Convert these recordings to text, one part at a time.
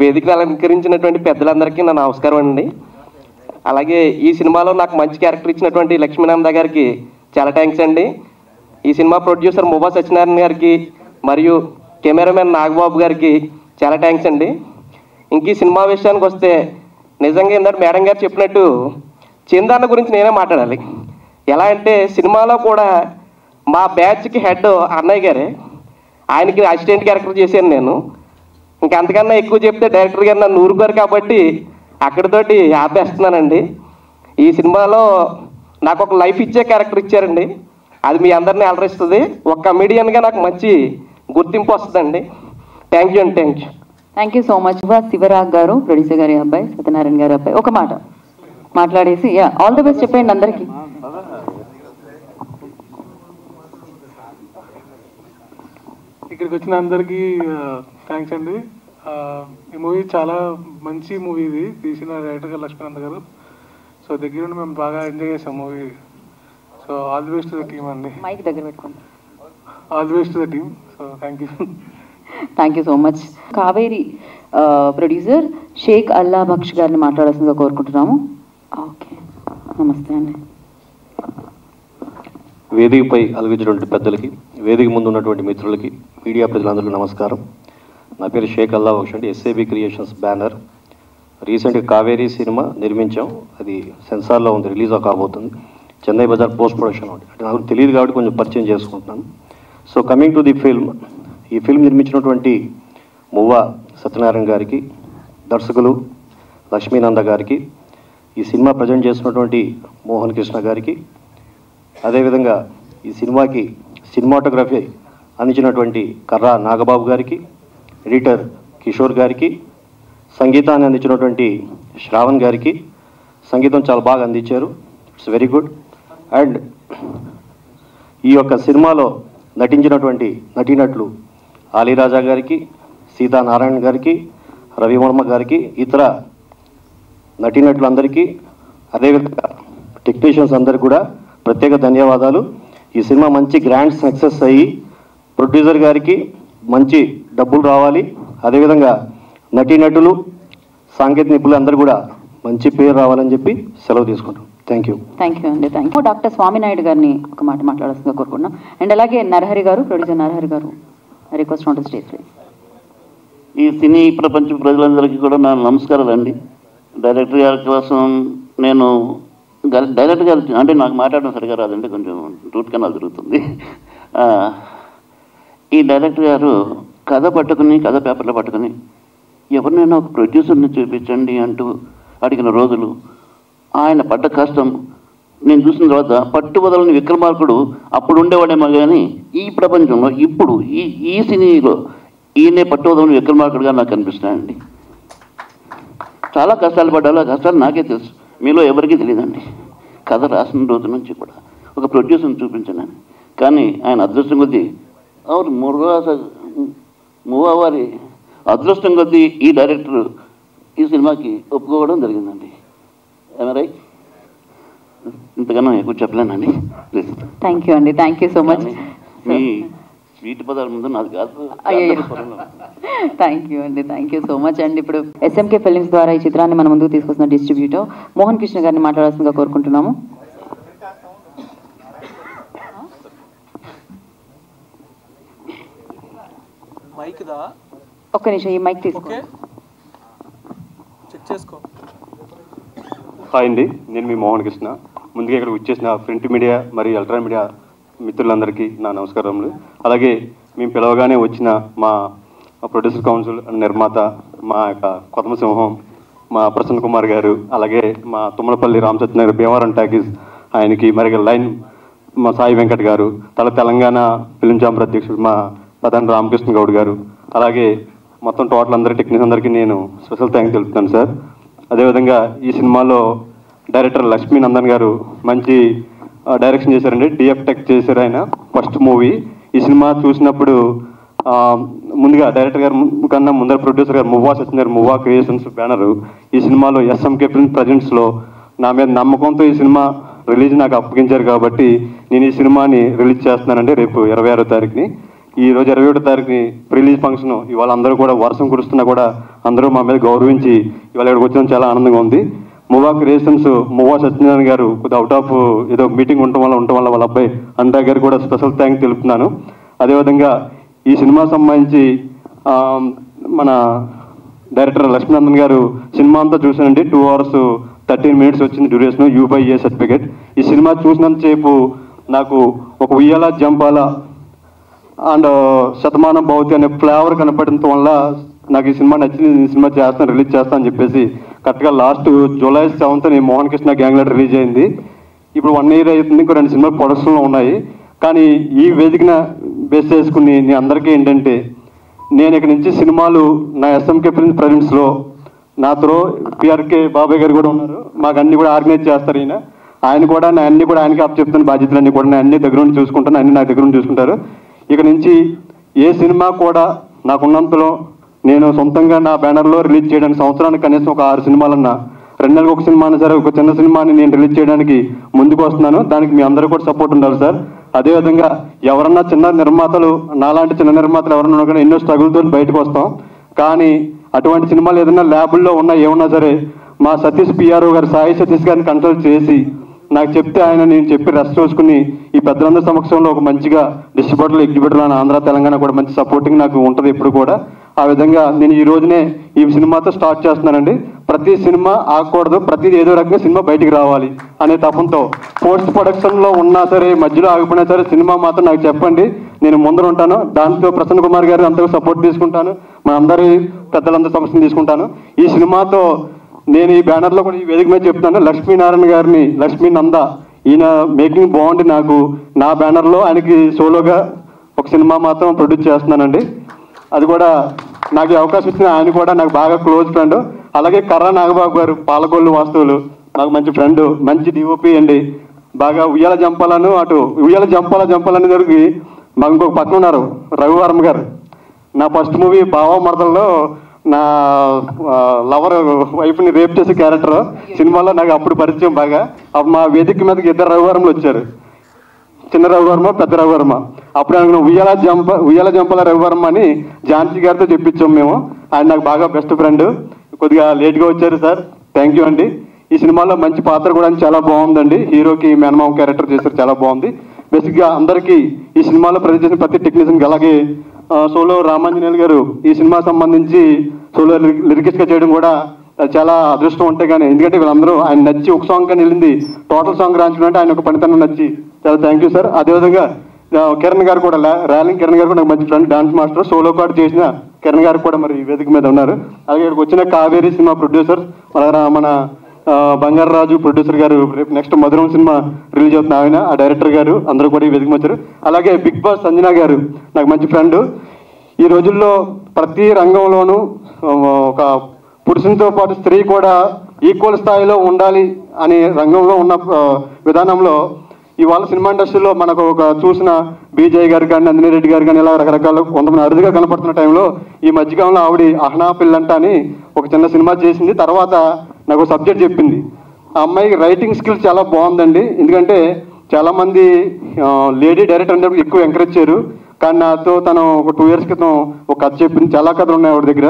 వేదికను అలంకరించినటువంటి పెద్దలందరికీ నా నమస్కారం అండి. అలాగే ఈ సినిమాలో నాకు మంచి క్యారెక్టర్ ఇచ్చినటువంటి లక్ష్మీనంద గారికి చాలా థ్యాంక్స్ అండి. ఈ సినిమా ప్రొడ్యూసర్ మువ్వా సత్యనారాయణ గారికి మరియు కెమెరామెన్ నాగబాబు గారికి చాలా థ్యాంక్స్ అండి. ఇంక ఈ సినిమా విషయానికి వస్తే నిజంగా ఏంటంటే మేడం గారు చెప్పినట్టు చందన్న గురించి నేనే మాట్లాడాలి. ఎలా అంటే సినిమాలో కూడా మా బ్యాచ్కి హెడ్ అన్నయ్య గారే, ఆయనకి అసిస్టెంట్ క్యారెక్టర్ చేశాను నేను. ఇంకా అంతకన్నా ఎక్కువ చెప్తే డైరెక్టర్ గారు నన్ను ఊరుకోరు కాబట్టి అక్కడితోటి ఆపేస్తున్నానండి. ఈ సినిమాలో నాకు ఒక లైఫ్ ఇచ్చే క్యారెక్టర్ ఇచ్చారండి, అది మీ అందరినీ అలరిస్తుంది. ఒక కమెడియన్గా నాకు మంచి గుర్తింపు వస్తుందండి. థ్యాంక్ యూ అండి. Thank you so much. Shivarag గారు, ప్రొడ్యూసర్ గారి అబ్బాయి, సత్యనారాయణ గారి అబ్బాయి, ఒక మాట మాట్లాడేసి ఆల్ ది బెస్ట్ చెప్పండి అందరికీ. ఇక్కడికి వచ్చిన అందరికీ థ్యాంక్స్ అండి. ఈ మూవీ చాలా మంచి మూవీ, ఇది తీసిన డైరెక్టర్ గారు లక్ష్మీనంద గారు. సో దగ్గర నుండి మేము బాగా ఎంజాయ్ చేసాం movie. So all the best to the team అండి. మైక్ దగ్గర పెట్టుకోండి. All the best to the team. So thank you so much. Kaveri producer Shaik Allah Baksh గారిని మాట్లాడాల్సిందిగా కోరుకుంటున్నాము. ఓకే, నమస్తే అండి. వేదికపై అలగించినటువంటి పెద్దలకి, వేదిక ముందు ఉన్నటువంటి మిత్రులకి, మీడియా ప్రజలందరికీ నమస్కారం. నా పేరు షేక్ అల్లా బక్ష్ అండి, ఎస్ఏబి క్రియేషన్స్ బ్యానర్. రీసెంట్గా కావేరీ సినిమా నిర్మించాం, అది సెన్సార్లో ఉంది, రిలీజ్ కాబోతుంది. చెన్నై బజార్ పోస్ట్ ప్రొడక్షన్ అంటే నాకు తెలియదు కాబట్టి కొంచెం పరిచయం చేసుకుంటున్నాను. So coming to the film, ఈ ఫిల్మ్ నిర్మించినటువంటి మువ్వా సత్యనారాయణ గారికి, దర్శకులు లక్ష్మీనంద గారికి, ఈ సినిమా ప్రజెంట్ చేస్తున్నటువంటి మోహన్ కృష్ణ గారికి, అదేవిధంగా ఈ సినిమాకి సినిమాటోగ్రఫీ అందించినటువంటి కర్రా నాగబాబు గారికి, ఎడిటర్ కిషోర్ గారికి, సంగీతాన్ని అందించినటువంటి శ్రావణ్ గారికి, సంగీతం చాలా బాగా అందించారు, ఇట్స్ వెరీ గుడ్. అండ్ ఈ యొక్క సినిమాలో నటించినటువంటి నటీనటులు ఆలీరాజా గారికి, సీతానారాయణ గారికి, రవివర్మ గారికి, ఇతర నటీనటులందరికీ, అదేవిధంగా టెక్నీషియన్స్ అందరికీ కూడా ప్రత్యేక ధన్యవాదాలు. ఈ సినిమా మంచి గ్రాండ్ సక్సెస్ అయ్యి ప్రొడ్యూసర్ గారికి మంచి డబ్బులు రావాలి, అదేవిధంగా నటీనటులు సాంకేతిక నిపుణులు అందరూ కూడా మంచి పేరు రావాలని చెప్పి సెలవు తీసుకుంటాం. థ్యాంక్ యూ అండి. Thank you. డాక్టర్ స్వామినాయుడు గారిని ఒక మాట మాట్లాడాల్సిందిగా కోరుకుంటున్నాం. అండ్ అలాగే నరహరి గారు, ప్రొడ్యూసర్ నరహరి గారు, రిక్వెస్ట్ ఆన్ ది స్టేజ్. ఈ సినీ ప్రపంచ ప్రజలందరికీ కూడా నా నమస్కారాలు అండి. డైరెక్టర్ గారి కోసం నేను డైరెక్టర్ గారు అంటే నాకు మాట్లాడడం సరిగా రాదండి, కొంచెం రూట్ కెనాల్ జరుగుతుంది. ఈ డైరెక్టర్ గారు కథ పేపర్లో పట్టుకుని ఎవరినైనా ఒక ప్రొడ్యూసర్ని చూపించండి అంటూ అడిగిన రోజులు, ఆయన పడ్డ కష్టం నేను చూసిన తర్వాత పట్టుబదలని విక్రమార్కుడు అప్పుడు ఉండేవాడేమో కానీ ఈ ప్రపంచంలో ఇప్పుడు ఈ సినీలో ఈయనే పట్టుబదలని విక్రమార్కుడుగా నాకు కనిపిస్తున్నాయండి. చాలా కష్టాలు పడ్డాలో, ఆ కష్టాలు నాకే తెలుసు, మీలో ఎవరికీ తెలియదండి. కథ రాసిన రోజు నుంచి కూడా ఒక ప్రొడ్యూసర్ని చూపించానని, కానీ ఆయన అదృష్టం కొద్దీ మువ్వా వారి అదృష్టం కొద్దీ ఈ డైరెక్టర్ ఈ సినిమాకి ఒప్పుకోవడం జరిగిందండి. ఏమరై ఇంతకన్నా ఎక్కువ చెప్పలేనండి, ప్లీజ్. థ్యాంక్ యూ అండి. Thank you so much. Me sweet పదాల ముందు నాది కాదు. థ్యాంక్ యూ అండి. థ్యాంక్ యూ సో మచ్ అండి. ఇప్పుడు ఎస్ఎంకే ఫిల్మ్స్ ద్వారా ఈ చిత్రాన్ని మన ముందుకు తీసుకొస్తున్న డిస్ట్రిబ్యూటర్ మోహన్ కృష్ణ గారిని మాట్లాడాల్సిందిగా కోరుకుంటున్నాము. ఒక్క నిమిషం, ఈ మైక్ తీసుకో. హాయ్ అండి, నేను మీ మోహన్ కృష్ణ. ముందుగా ఇక్కడ వచ్చేసిన ప్రింట్ మీడియా మరియు ఎలక్ట్రానిక్ మీడియా మిత్రులందరికీ నా నమస్కారములు. అలాగే మేము పిలవగానే వచ్చిన మా ప్రొడ్యూసర్ కౌన్సిల్ నిర్మాత, మా యొక్క కొత్త సింహం, మా ప్రసన్న కుమార్ గారు, అలాగే మా తుమ్మలపల్లి రామసత్యనగర్ భీమవరం టాకీస్ ఆయనకి, మరి లైన్ మా సాయి వెంకట్ గారు, తెలంగాణ ఫిల్మ్ ఛాంబర్ అధ్యక్షుడు మా ప్రధాని రామకృష్ణ గౌడ్ గారు, అలాగే మొత్తం టోటల్ అందరి టెక్నీషియన్ అందరికీ నేను స్పెషల్ థ్యాంక్స్ తెలుపుతాను సార్. అదేవిధంగా ఈ సినిమాలో డైరెక్టర్ లక్ష్మీనందన్ గారు మంచి డైరెక్షన్ చేశారండి, డిఎఫ్ టెక్ చేశారు ఆయన ఫస్ట్ మూవీ. ఈ సినిమా చూసినప్పుడు ముందుగా డైరెక్టర్ గారు కన్నా ముందర ప్రొడ్యూసర్ గారు మువ్వా సత్యనారాయణ, మువ్వా క్రియేషన్స్ బ్యానరు ఈ సినిమాలో ఎస్ఎంకే ఫిల్మ్ ప్రజెంట్స్లో నా మీద నమ్మకంతో ఈ సినిమా రిలీజ్ నాకు అప్పగించారు కాబట్టి నేను ఈ సినిమాని రిలీజ్ చేస్తున్నానండి రేపు 26వ తారీఖుని. ఈ రోజు 21వ తారీఖుని రిలీజ్ ఫంక్షన్, ఇవాళ అందరూ కూడా వర్షం కురుస్తున్నా కూడా అందరూ మా మీద గౌరవించి ఇవాళ ఇక్కడికి వచ్చడం చాలా ఆనందంగా ఉంది. మువా క్రియేషన్స్ మువా సత్యనారాయణ గారు కొద్దిగా అవుట్ ఆఫ్ ఏదో మీటింగ్ ఉండటం వల్ల వాళ్ళ అబ్బాయి అనురాగ్ గారు కూడా స్పెషల్ థ్యాంక్ తెలుపుతున్నాను. అదేవిధంగా ఈ సినిమా సంబంధించి మన డైరెక్టర్ లక్ష్మీనందన్ గారు సినిమా అంతా చూసానండి. 2 hours 13 minutes వచ్చింది డ్యూరేషన్, U/A సర్టిఫికేట్. ఈ సినిమా చూసినంతసేపు నాకు ఒక ఉయ్యాల జంపాల అండ్ శతమానం భవతి అనే ఫ్లేవర్ కనపడటం వల్ల నాకు ఈ సినిమా నచ్చింది. ఈ సినిమా చేస్తాను, రిలీజ్ చేస్తాను అని చెప్పేసి కరెక్ట్గా last July 7th Mohan Krishna గ్యాంగ్లో రిలీజ్ అయింది. ఇప్పుడు 1 year అవుతుంది, ఇంకో 2 సినిమాలు ప్రొడక్షన్లో ఉన్నాయి. కానీ ఈ వేదికన బేస్ చేసుకుని నేను అందరికీ ఏంటంటే, నేను ఇక్కడ నుంచి సినిమాలు నా SMK ఫిల్మ్ ప్రజెంట్స్లో నాతో PRK బాబాయ్ గారు కూడా ఉన్నారు, మాకు అన్ని కూడా ఆర్గనైజ్ చేస్తారు. ఆయన కూడా నా అన్ని కూడా ఆయనకి అప్ చెప్తాను, బాధ్యతలన్నీ కూడా నేను అన్ని దగ్గర నుండి చూసుకుంటాను, అన్ని నా దగ్గర నుండి చూసుకుంటారు. ఇక నుంచి ఏ సినిమా కూడా నాకున్నంతలో నేను సొంతంగా నా బ్యానర్లో రిలీజ్ చేయడానికి సంవత్సరానికి కనీసం ఒక 6 సినిమాలన్నా, 2 నెలలకు ఒక సినిమా సరే ఒక చిన్న సినిమాని నేను రిలీజ్ చేయడానికి ముందుకు వస్తున్నాను. దానికి మీ అందరూ కూడా సపోర్ట్ ఉండాలి సార్. అదేవిధంగా ఎవరన్నా చిన్న నిర్మాతలు, నాలాంటి చిన్న నిర్మాతలు ఎవరన్నా ఉన్నా కానీ ఎన్నో స్ట్రగుల్తో బయటకు వస్తాం. కానీ అటువంటి సినిమాలు ఏదైనా ల్యాబుల్లో ఉన్నా ఏమన్నా సరే మా సతీష్ PRO గారు, సాయి సతీష్ గారిని కన్సల్ట్ చేసి నాకు చెప్తే ఆయన నేను చెప్పి రెస్ట్ చూసుకుని ఈ పెద్దలందరి సమక్షంలో ఒక మంచిగా డిస్ట్రిబ్యూటర్లు, ఎగ్జిబ్యూటర్లు అని ఆంధ్ర తెలంగాణ కూడా మంచి సపోర్టింగ్ నాకు ఉంటుంది ఎప్పుడు కూడా. ఆ విధంగా నేను ఈ రోజునే ఈ సినిమాతో స్టార్ట్ చేస్తున్నానండి. ప్రతి సినిమా ఆగకూడదు, ప్రతిది ఏదో రకంగా సినిమా బయటికి రావాలి అనే తపంతో పోస్ట్ ప్రొడక్షన్లో ఉన్నా సరే, మధ్యలో ఆగిపోయినా సరే సినిమా మాత్రం నాకు చెప్పండి, నేను ముందర ఉంటాను. దాంతో ప్రసన్న కుమార్ గారు అంతగా సపోర్ట్ తీసుకుంటాను, మా అందరి పెద్దలందరి సమస్యను తీసుకుంటాను. ఈ సినిమాతో నేను ఈ బ్యానర్లో కూడా ఈ వేదిక మీద చెప్తున్నాను, లక్ష్మీనారాయణ గారిని, లక్ష్మీ నంద, ఈయన మేకింగ్ బాగుండి నాకు నా బ్యానర్లో ఆయనకి సోలోగా ఒక సినిమా మాత్రం ప్రొడ్యూస్ చేస్తున్నానండి. అది కూడా నాకు అవకాశం ఇచ్చిన ఆయన కూడా నాకు బాగా క్లోజ్ ఫ్రెండ్. అలాగే కర్ర నాగబాబు గారు, పాలకొల్లు వాస్తువులు, నాకు మంచి ఫ్రెండ్, మంచి DOP అండి. బాగా ఉయ్యాల జంపాలను అటు ఉయ్యాల జంపాలని జరిగి మాకు ఇంకొక పక్కన ఉన్నారు రవివర్మ గారు. నా ఫస్ట్ మూవీ బావ మరదల్లో నా లవర్ వైఫ్ని రేప్ చేసే క్యారెక్టర్ సినిమాలో నాకు అప్పుడు పరిచయం బాగా. అప్పుడు మా వేదిక మీదకి 2 రవివర్మలు వచ్చారు, చిన్న రవివర్మ, పెద్ద రవివర్మ. అప్పుడు ఆయన ఉయ్యాల జంపాల రవివర్మ అని ఝాన్సీ గారితో చెప్పించాం మేము. ఆయన నాకు బాగా బెస్ట్ ఫ్రెండ్. కొద్దిగా లేట్గా వచ్చారు సార్, థ్యాంక్ యూ అండి. ఈ సినిమాలో మంచి పాత్ర కూడా చాలా బాగుందండి, హీరోకి మేనమామ క్యారెక్టర్ చేశారు, చాలా బాగుంది. బేసిక్గా అందరికీ ఈ సినిమాలో ప్రజెంట్ చేసిన ప్రతి టెక్నీషియన్కి, అలాగే సోలో రామాంజనేయులు గారు ఈ సినిమా సంబంధించి సోలో లిరికిస్ట్గా చేయడం కూడా చాలా అదృష్టం ఉంటే కానీ, ఎందుకంటే వీళ్ళందరూ ఆయన నచ్చి ఒక సాంగ్ కానీ వెళ్ళింది, టోటల్ సాంగ్ రాయించుకుంటే ఆయన ఒక పనితనం నచ్చి చాలా థ్యాంక్ యూ సార్. అదేవిధంగా కిరణ్ గారు కూడా, ర్యాలింగ్ కిరణ్ గారు కూడా నాకు మంచి friend, dance master, solo card చేసిన కిరణ్ గారు కూడా మరి ఈ వేదిక మీద ఉన్నారు. అలాగే ఇక్కడికి వచ్చిన కావేరీ సినిమా ప్రొడ్యూసర్, మన బంగారరాజు ప్రొడ్యూసర్ గారు, రేపు నెక్స్ట్ మధురం సినిమా రిలీజ్ అవుతున్న ఆయన, ఆ డైరెక్టర్ గారు అందరూ కూడా ఈ వేదిక వచ్చారు. అలాగే బిగ్ బాస్ సంజన గారు నాకు మంచి ఫ్రెండ్. ఈ రోజుల్లో ప్రతి రంగంలోనూ ఒక పురుషునితో పాటు స్త్రీ కూడా ఈక్వల్ స్థాయిలో ఉండాలి అనే రంగంలో ఉన్న విధానంలో ఇవాళ సినిమా ఇండస్ట్రీలో మనకు ఒక చూసిన బీజయ్ గారు కానీ, నందిని రెడ్డి గారు కానీ, ఇలా రకరకాల కొంతమంది అరుదుగా కనపడుతున్న టైంలో ఈ మధ్యకాలంలో ఆవిడ అహనా పిల్లంట అని ఒక చిన్న సినిమా చేసింది. తర్వాత నాకు సబ్జెక్ట్ చెప్పింది. ఆ అమ్మాయికి రైటింగ్ స్కిల్స్ చాలా బాగుందండి. ఎందుకంటే చాలామంది లేడీ డైరెక్టర్ అంటే ఎక్కువ ఎంకరేజ్ చేయరు, కానీ నాతో తను ఒక 2 years క్రితం ఒక కథ చెప్పింది. చాలా కథలు ఉన్నాయి ఆవిడ దగ్గర.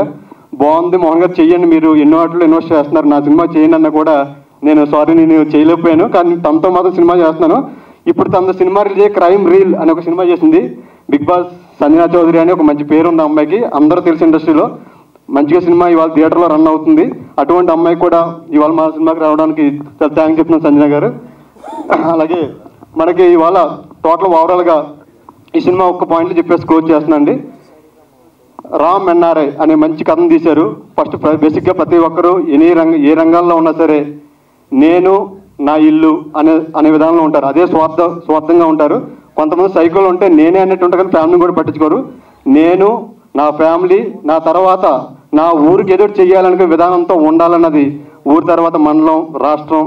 బాగుంది మోహన్ గారు, చెయ్యండి, మీరు ఎన్నో వాటిలో ఇన్వెస్ట్ చేస్తున్నారు, నా సినిమా చేయండి అన్న కూడా నేను సారీ నేను చేయలేకపోయాను, కానీ తనతో మాత్రం సినిమా చేస్తున్నాను. ఇప్పుడు తన సినిమా రిలీజ్ అయ్యే క్రైమ్ రీల్ అని ఒక సినిమా చేసింది. బిగ్ బాస్ సంజనా చౌదరి అని ఒక మంచి పేరు ఉంది అమ్మాయికి, అందరూ తెలిసి ఇండస్ట్రీలో మంచిగా సినిమా ఇవాళ థియేటర్లో రన్ అవుతుంది. అటువంటి అమ్మాయి కూడా ఇవాళ మా సినిమాకి రావడానికి చాలా థ్యాంక్స్ చెప్తున్నాను సంజన గారు. అలాగే మనకి ఇవాళ టోటల్ ఓవరాల్గా ఈ సినిమా ఒక్క పాయింట్లు చెప్పేసి క్లోజ్ చేస్తున్నాండి. రామ్ NRI అనే మంచి కథను తీశారు. ఫస్ట్ బేసిక్గా ప్రతి ఒక్కరూ ఏ రంగాల్లో ఉన్నా సరే నేను నా ఇల్లు అనే విధానంలో ఉంటారు. అదే స్వార్థంగా ఉంటారు. కొంతమంది సైకోలు ఉంటే నేనే అన్నట్టు ఉంటారు, కానీ ఫ్యామిలీని కూడా పట్టించుకోరు. నేను, నా ఫ్యామిలీ, నా తర్వాత నా ఊరికి ఏదో చేయాలనుకునే విధానంతో ఉండాలన్నది ఊరి తర్వాత మండలం, రాష్ట్రం,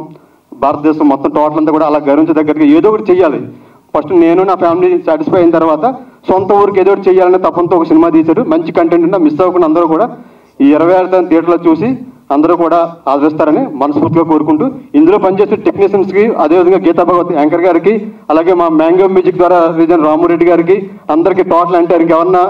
భారతదేశం మొత్తం టోటల్ అంతా కూడా అలా గర్వించదగ్గరగా ఏదో ఒకటి చెయ్యాలి. ఫస్ట్ నేను నా ఫ్యామిలీ సాటిస్ఫై అయిన తర్వాత సొంత ఊరికి ఏదో ఒకటి చేయాలనే తపంతో ఒక సినిమా తీశారు. మంచి కంటెంట్ ఉంటే మిస్ అవ్వకుండా అందరూ కూడా ఈ 26వ థియేటర్లో చూసి అందరూ కూడా ఆదరిస్తారని మనస్ఫూర్తిగా కోరుకుంటూ ఇందులో పనిచేసే టెక్నీషియన్స్కి, అదేవిధంగా గీతా భగవత్ యాంకర్ గారికి, అలాగే మా మ్యాంగో మ్యూజిక్ ద్వారా రీజన్ రామురెడ్డి గారికి, అందరికీ టోటల్ అంటే ఇంకెవరన్నా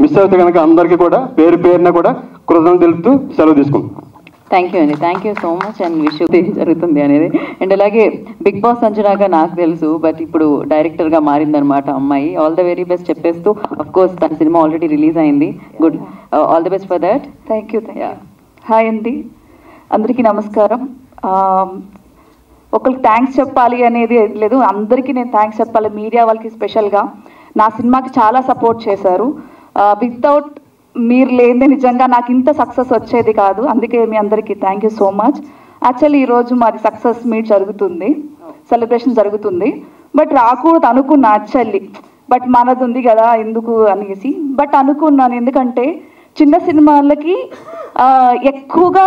మిస్ అవుతే కనుక అందరికీ కూడా పేరు పేరున కూడా కృతజ్ఞతలు తెలుపుతూ సెలవు తీసుకుంటాం. థ్యాంక్ యూ అండి, thank you so much. And wish ఏం జరుగుతుంది అనేది. అండ్ అలాగే బిగ్ బాస్ అంచనాగా నాకు తెలుసు, బట్ ఇప్పుడు డైరెక్టర్గా మారిందనమాట అమ్మాయి. ఆల్ ద వెరీ బెస్ట్ చెప్పేస్తూ, అఫ్ కోర్స్ తన సినిమా ఆల్రెడీ రిలీజ్ అయింది. Good, all the best for that. Thank you. Hi అండి, అందరికీ నమస్కారం. ఒకరికి థ్యాంక్స్ చెప్పాలి అనేది లేదు, అందరికీ నేను థ్యాంక్స్ చెప్పాలి. మీడియా వాళ్ళకి స్పెషల్గా నా సినిమాకి చాలా సపోర్ట్ చేశారు. వితౌట్ మీరు లేదే నిజంగా నాకు ఇంత సక్సెస్ వచ్చేది కాదు. అందుకే మీ అందరికీ thank you so much. Actually ఈరోజు మాది సక్సెస్ మీట్ జరుగుతుంది, సెలబ్రేషన్ జరుగుతుంది. బట్ రాకూడదు అనుకున్నా యాక్చువల్లీ, బట్ మనది ఉంది కదా ఎందుకు అనేసి. బట్ అనుకున్నాను, ఎందుకంటే చిన్న సినిమాలకి ఎక్కువగా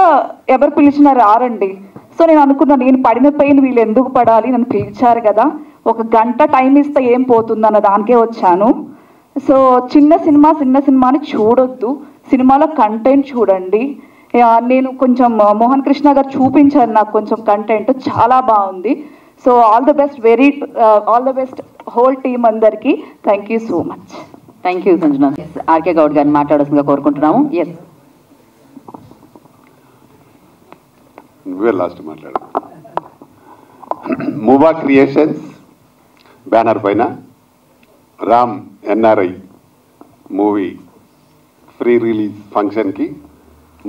ఎవరు పిలిచినా రారండి. సో నేను అనుకున్నాను, నేను పడిన పెయిన్ వీళ్ళు ఎందుకు పడాలి, నన్ను పిలిచారు కదా, ఒక గంట టైం ఇస్తే ఏం పోతుంది అన్న దానికే వచ్చాను. సో చిన్న సినిమాని చూడొద్దు, సినిమాలో కంటెంట్ చూడండి. నేను కొంచెం మోహన్ కృష్ణ గారు చూపించారు నాకు కొంచెం కంటెంట్, చాలా బాగుంది. So all the best, all the best whole team అందరికీ. Thank you so much. Thank you Sanjana. RK Goud గారిని మాట్లాడాల్సిందిగా కోరుకుంటున్నాము. ఎస్, నువ్వే లాస్ట్ మాట్లాడు. మూవా క్రియేషన్స్ బ్యానర్ పైన Ram NRI movie free release ఫంక్షన్కి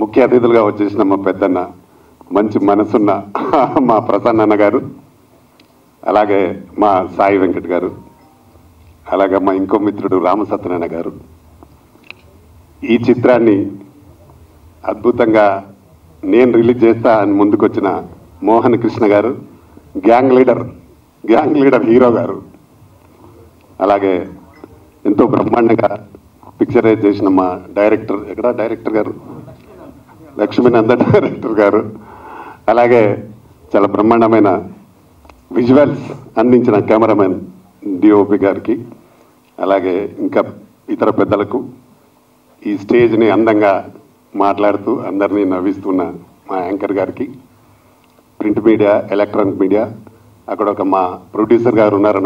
ముఖ్య అతిథులుగా వచ్చేసిన మా పెద్దన్న, మంచి మనసున్న మా ప్రసన్న అన్న గారు, అలాగే మా సాయి వెంకట్ గారు, అలాగే మా ఇంకో మిత్రుడు రామసత్యనారాయణ గారు. ఈ చిత్రాన్ని అద్భుతంగా నేను రిలీజ్ చేస్తా అని ముందుకొచ్చిన మోహన్ కృష్ణ గారు, గ్యాంగ్ లీడర్ హీరో గారు, అలాగే ఎంతో బ్రహ్మాండంగా పిక్చరైజ్ చేసిన మా డైరెక్టర్ గారు లక్ష్మీనందన్ డైరెక్టర్ గారు, అలాగే చాలా బ్రహ్మాండమైన విజువల్స్ అందించిన కెమెరామెన్ డిఓపి గారికి, అలాగే ఇంకా ఇతర పెద్దలకు, ఈ స్టేజ్ని అందంగా మాట్లాడుతూ అందరినీ నవ్విస్తున్న మా యాంకర్ గారికి, ప్రింట్ మీడియా, ఎలక్ట్రానిక్ మీడియా, అక్కడ ఒక మా ప్రొడ్యూసర్ గారు ఉన్నారు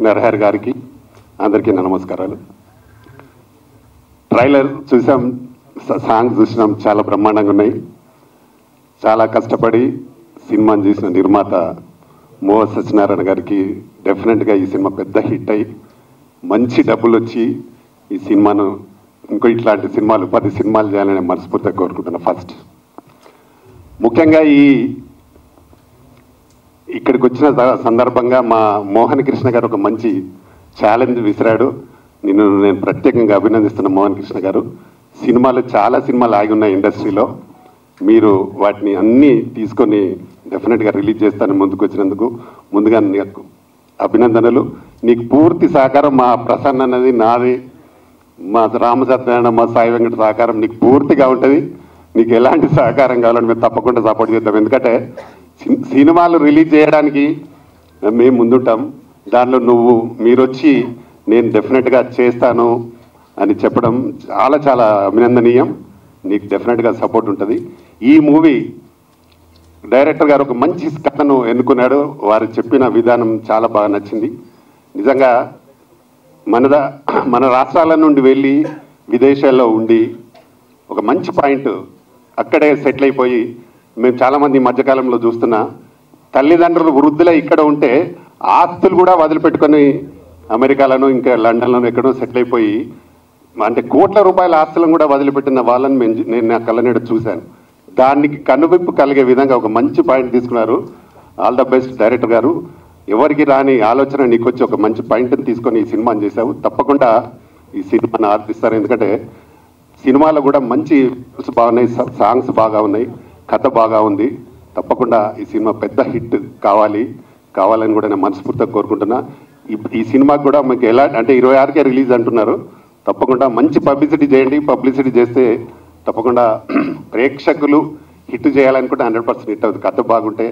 నరహరి గారికి, అందరికీ నా నమస్కారాలు. ట్రైలర్ చూసాం, సాంగ్స్ చూసినాం, చాలా బ్రహ్మాండంగా ఉన్నాయి. చాలా కష్టపడి సినిమాని చేసిన నిర్మాత మోహ సత్యనారాయణ గారికి డెఫినెట్గా ఈ సినిమా పెద్ద హిట్ అయ్యి మంచి డబ్బులు వచ్చి ఈ సినిమాను ఇంకో ఇట్లాంటి సినిమాలు 10 సినిమాలు చేయాలని మనస్ఫూర్తిగా కోరుకుంటున్నాను. ఫస్ట్ ముఖ్యంగా ఇక్కడికి వచ్చిన సందర్భంగా మా మోహన్ కృష్ణ గారు ఒక మంచి ఛాలెంజ్ విసిరాడు. నేను ప్రత్యేకంగా అభినందిస్తున్న మోహన్ కృష్ణ గారు. చాలా సినిమాలు ఆగి ఉన్నాయి ఇండస్ట్రీలో, మీరు వాటిని అన్నీ తీసుకొని డెఫినెట్గా రిలీజ్ చేస్తానని ముందుకు వచ్చినందుకు ముందుగా నీకు అభినందనలు. నీకు పూర్తి సహకారం మా ప్రసన్న అన్నది నాది, మా రామసత్యనారాయణ, మా సాయి వెంకట సహకారం నీకు పూర్తిగా ఉంటుంది. నీకు ఎలాంటి సహకారం కావాలని మేము తప్పకుండా సపోర్ట్ చేద్దాం. ఎందుకంటే సినిమాలు రిలీజ్ చేయడానికి మేము ముందుంటాం, దానిలో మీరు వచ్చి నేను డెఫినెట్గా చేస్తాను అని చెప్పడం చాలా అభినందనీయం. నీకు డెఫినెట్గా సపోర్ట్ ఉంటుంది. ఈ మూవీ డైరెక్టర్ గారు ఒక మంచి కథను ఎన్నుకున్నాడు. వారు చెప్పిన విధానం చాలా బాగా నచ్చింది. నిజంగా మన రాష్ట్రాల నుండి వెళ్ళి విదేశాల్లో ఉండి ఒక మంచి పాయింట్ అక్కడే సెటిల్ అయిపోయి, మేము చాలామంది ఈ మధ్యకాలంలో చూస్తున్నా తల్లిదండ్రులు వృద్ధులై ఇక్కడ ఉంటే ఆస్తులు కూడా వదిలిపెట్టుకొని అమెరికాలోనూ ఇంకా లండన్లోనూ ఎక్కడో సెటిల్ అయిపోయి, అంటే కోట్ల రూపాయల ఆస్తులను కూడా వదిలిపెట్టిన వాళ్ళని నేను నా కళ్ళనేడు చూశాను. దానికి కనువిప్పు కలిగే విధంగా ఒక మంచి పాయింట్ తీసుకున్నారు. ఆల్ ద బెస్ట్ డైరెక్టర్ గారు. ఎవరికి రాని ఆలోచన నీకు వచ్చి ఒక మంచి పాయింట్ని తీసుకొని ఈ సినిమాని చేశావు. తప్పకుండా ఈ సినిమాని ఆర్పిస్తారు. ఎందుకంటే సినిమాలో కూడా మంచి బాగున్నాయి, సాంగ్స్ బాగా ఉన్నాయి, కథ బాగా ఉంది. తప్పకుండా ఈ సినిమా పెద్ద హిట్ కావాలని కూడా నేను మనస్ఫూర్తిగా కోరుకుంటున్నా. ఈ సినిమాకి కూడా మీకు ఎలా అంటే 26కే రిలీజ్ అంటున్నారు. తప్పకుండా మంచి పబ్లిసిటీ చేయండి. పబ్లిసిటీ చేస్తే తప్పకుండా ప్రేక్షకులు హిట్ చేయాలనుకుంటే 100% హిట్ అవుతుంది. కథ బాగుంటే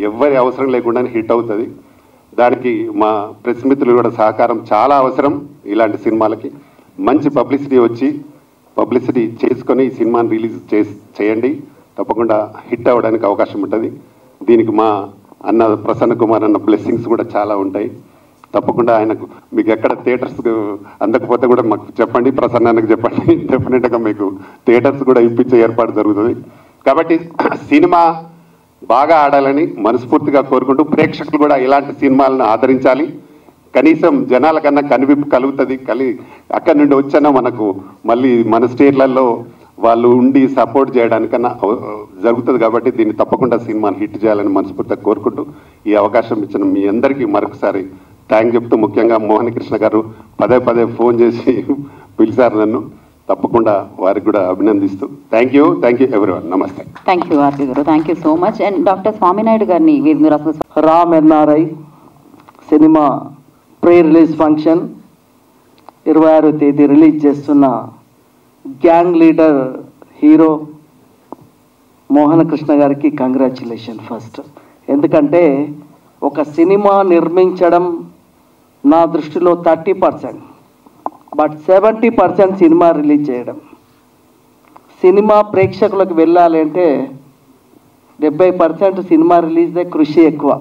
ఎవరి అవసరం లేకుండా హిట్ అవుతుంది. దానికి మా ప్రెస్ మిత్రులు కూడా సహకారం చాలా అవసరం. ఇలాంటి సినిమాలకి మంచి పబ్లిసిటీ చేసుకొని ఈ సినిమాని రిలీజ్ చేయండి. తప్పకుండా హిట్ అవ్వడానికి అవకాశం ఉంటుంది. దీనికి మా అన్న ప్రసన్న కుమార్ అన్న బ్లెస్సింగ్స్ కూడా చాలా ఉంటాయి. తప్పకుండా ఆయనకు మీకు ఎక్కడ థియేటర్స్ అందకపోతే కూడా మాకు చెప్పండి, ప్రసన్న అన్నకు చెప్పండి, డెఫినెట్గా మీకు థియేటర్స్ కూడా ఇప్పించే ఏర్పాటు జరుగుతుంది. కాబట్టి సినిమా బాగా ఆడాలని మనస్ఫూర్తిగా కోరుకుంటూ ప్రేక్షకులు కూడా ఇలాంటి సినిమాలను ఆదరించాలి. కనీసం జనాల కన్నా కనువిప్పు కలుగుతుంది. అక్కడి నుండి వచ్చానో మనకు మళ్ళీ మన స్టేట్లలో వాళ్ళు ఉండి సపోర్ట్ చేయడానికన్నా జరుగుతుంది. కాబట్టి దీన్ని తప్పకుండా సినిమాని హిట్ చేయాలని మనస్ఫూర్తిగా కోరుకుంటూ ఈ అవకాశం ఇచ్చిన మీ అందరికీ మరొకసారి థ్యాంక్ చెప్తూ, ముఖ్యంగా మోహన్ కృష్ణ గారు పదే ఫోన్ చేసి పిలిచారు నన్ను. తప్పకుండా వారికి కూడా అభినందిస్తూ థ్యాంక్ యూ ఎవ్రీవన్. నమస్తే. థ్యాంక్ యూ ఆర్పి గారు, thank you so much. And doctor Swaminaidu గారిని Ram NRI cinema pre release function 26వ తేదీ రిలీజ్ చేస్తున్న gang leader hero Mohana Krishna గారికి కంగ్రాచ్యులేషన్ ఫస్ట్. ఎందుకంటే ఒక సినిమా నిర్మించడం నా దృష్టిలో 30%, బట్ 70% సినిమా రిలీజ్ చేయడం. సినిమా ప్రేక్షకులకు వెళ్ళాలి అంటే 70% సినిమా రిలీజ్దే కృషి ఎక్కువ.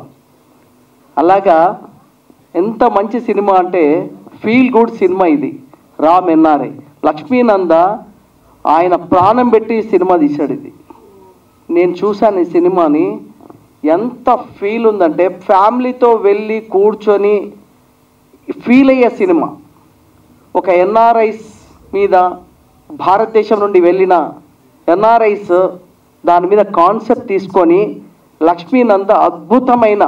అలాగా ఎంత మంచి సినిమా అంటే ఫీల్ గుడ్ సినిమా ఇది. రామ్ ఎన్ఆర్ఐ లక్ష్మీనంద ఆయన ప్రాణం పెట్టి సినిమా తీశాడు. ఇది నేను చూశాను ఈ సినిమాని. ఎంత ఫీల్ ఉందంటే ఫ్యామిలీతో వెళ్ళి కూర్చొని ఫీల్ అయ్యే సినిమా. ఒక ఎన్ఆర్ఐస్ మీద భారతదేశం నుండి వెళ్ళిన ఎన్ఆర్ఐస్ దాని మీద కాన్సెప్ట్ తీసుకొని లక్ష్మీనంద అద్భుతమైన